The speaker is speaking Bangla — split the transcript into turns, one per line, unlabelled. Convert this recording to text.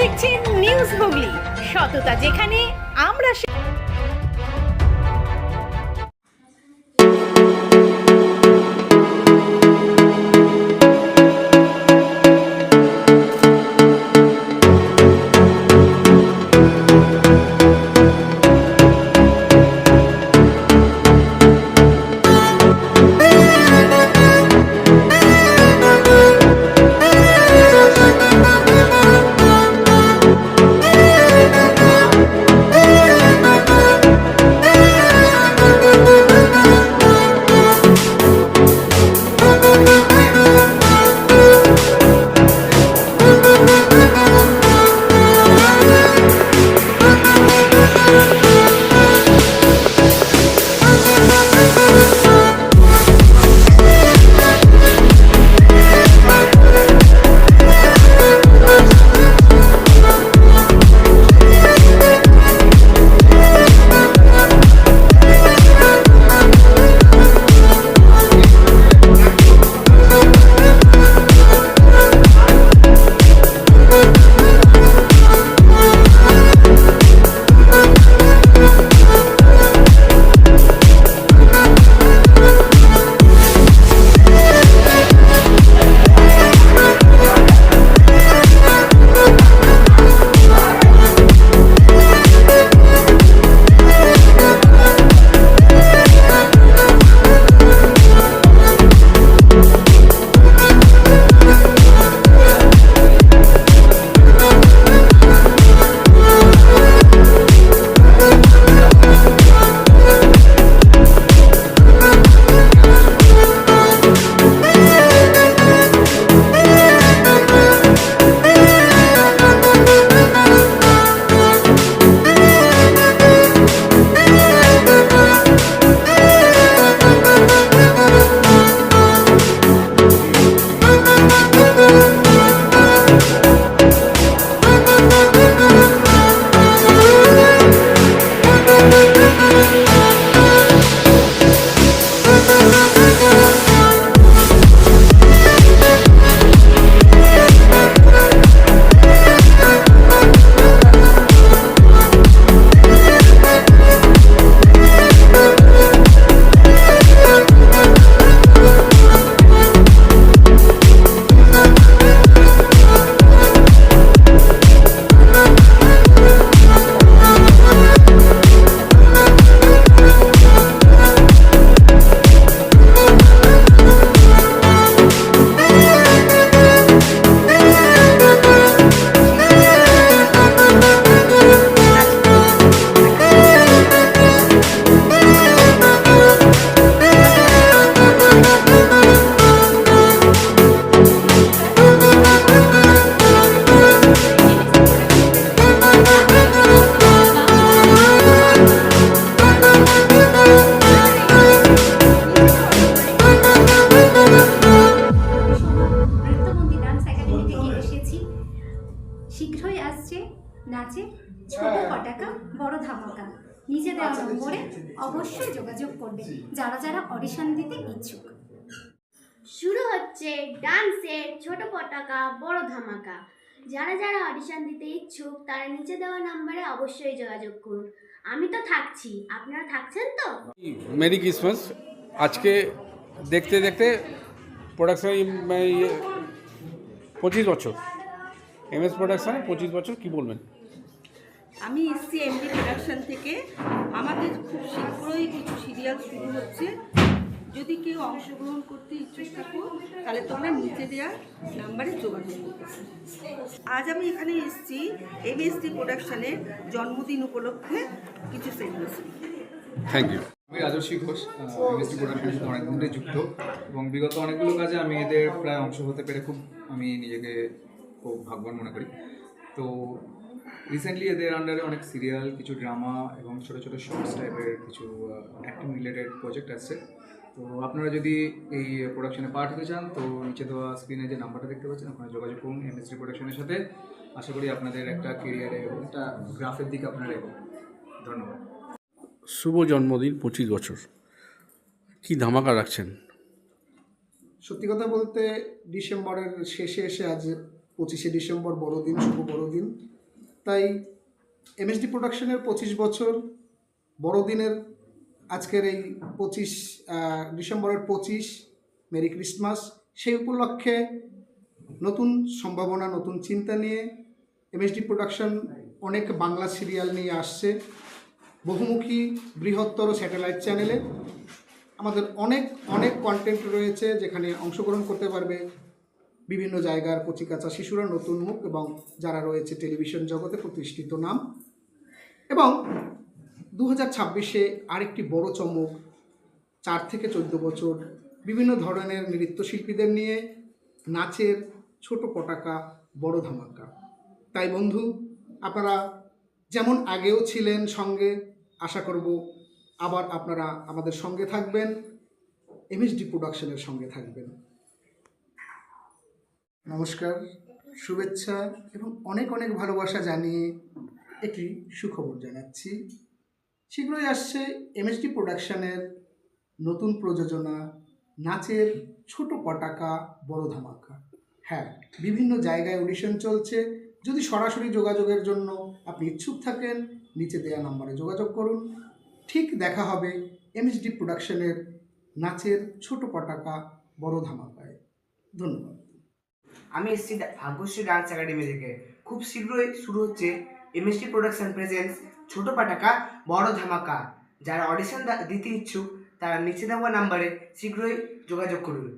দেখছেন নিউজ হুগলি, সততা যেখানে আমরা
শীঘ্রই আসছে নাচে ছোট পটাকা বড় ধামাকা। নিচে দেওয়া নম্বরে অবশ্যই যোগাযোগ করবে যারা যারা অডিশন দিতে ইচ্ছুক।
শুরু হচ্ছে ডান্সের ছোট পটাকা বড় ধামাকা। যারা যারা অডিশন দিতে ইচ্ছুক তারা নিচে দেওয়া নম্বরে অবশ্যই যোগাযোগ করুন। আমি তো থাকছি, আপনারা থাকছেন তো?
Merry Christmas. আজকে দেখতে দেখতে প্রোডাকশন 25 বছর, এমএস প্রোডাকশানে 25 বছর। কি বলবেন?
আমি এসছি এমডি প্রোডাকশন থেকে। আমাদের খুব শীঘ্রই কিছু সিরিয়াল শুরু হচ্ছে। যদি কেউ অংশগ্রহণ করতে ইচ্ছুক থাকো তাহলে তোমরা নিচে দেওয়া নাম্বারে যোগাযোগ করতে। আজ আমি এখানে এসছি এমএসডি প্রোডাকশনের জন্মদিন উপলক্ষে কিছু সেলিব্রেশন।
Thank you.
আমি রাজস্বী ঘোষ, এমএসডি প্রোডাকশনের সাথে অনেকদিন ধরে যুক্ত এবং বিগত অনেকগুলো কাজে আমি এদের প্রায় অংশ হতে পেরে আমি নিজেকে খুব ভাগ্যবান মনে করি। তো রিসেন্টলি এদের আন্ডারে অনেক সিরিয়াল, কিছু ড্রামা এবং ছোটো ছোটো শর্টস টাইপের কিছু অ্যাক্টিং রিলেটেড প্রজেক্ট আসছে। তো আপনারা যদি এই প্রোডাকশনে পার্ট হতে চান তো নিচে দেওয়া স্ক্রিনে যে নাম্বারটা দেখতে পাচ্ছেন ওখানে যোগাযোগ করুন এমএসডি প্রোডাকশনের সাথে। আশা করি আপনাদের একটা কেরিয়ারে এবং একটা গ্রাফের দিকে আপনারা এগোন। ধন্যবাদ।
শুভ জন্মদিন, 25 বছর, কি ধামাকা রাখছেন?
সত্যি কথা বলতে ডিসেম্বরের শেষে এসে আজ 25শে ডিসেম্বর বড়দিন, শুভ বড়দিন। তাই এমএসডি প্রোডাকশনের 25 বছর বড়দিনের আজকের এই 25 ডিসেম্বরের 25 মেরি ক্রিসমাস, সেই উপলক্ষে নতুন সম্ভাবনা, নতুন চিন্তা নিয়ে এমএসডি প্রোডাকশন অনেক বাংলা সিরিয়াল নিয়ে আসছে। বহুমুখী বৃহত্তর স্যাটেলাইট চ্যানেলে আমাদের অনেক অনেক কন্টেন্ট রয়েছে, যেখানে অংশগ্রহণ করতে পারবে বিভিন্ন জায়গার কচিকাঁচা শিশুরা, নতুন মুখ এবং যারা রয়েছে টেলিভিশন জগতে প্রতিষ্ঠিত নাম। এবং 2026-এ আরেকটি বড় চমক, 4 থেকে 14 বছর বিভিন্ন ধরনের নৃত্যশিল্পীদের নিয়ে নাচের ছোট পটাকা বড় ধামাকা। তাই বন্ধু, আপনারা যেমন আগেও ছিলেন সঙ্গে, আশা করব আবার আপনারা আমাদের সঙ্গে থাকবেন, এমএসডি প্রোডাকশনের সঙ্গে থাকবেন। নমস্কার, শুভেচ্ছা এবং অনেক অনেক ভালোবাসা জানিয়ে একটি সুখবর জানাচ্ছি। শীঘ্রই আসছে এমএসডি প্রোডাকশনের নতুন প্রযোজনা, নাচের ছোট পটাকা বড় ধামাকা। হ্যাঁ, বিভিন্ন জায়গায় অডিশন চলছে। যদি সরাসরি যোগাযোগের জন্য আপনি ইচ্ছুক থাকেন, নিচে দেওয়া নম্বরে যোগাযোগ করুন। ঠিক দেখা হবে এমএসডি প্রোডাকশনের নাচের ছোট পটাকা বড় ধামাকায়। ধন্যবাদ।
আমি এসেছি ভাগ্যশ্রী ডান্স একাডেমি থেকে। খুব শীঘ্রই শুরু হচ্ছে এমএসডি প্রোডাকশন প্রেজেন্স ছোট পাটাকা বড় ধামাকা। যারা অডিশন দিতে ইচ্ছুক তারা নিচে দেওয়া নাম্বারে শীঘ্রই যোগাযোগ করুন।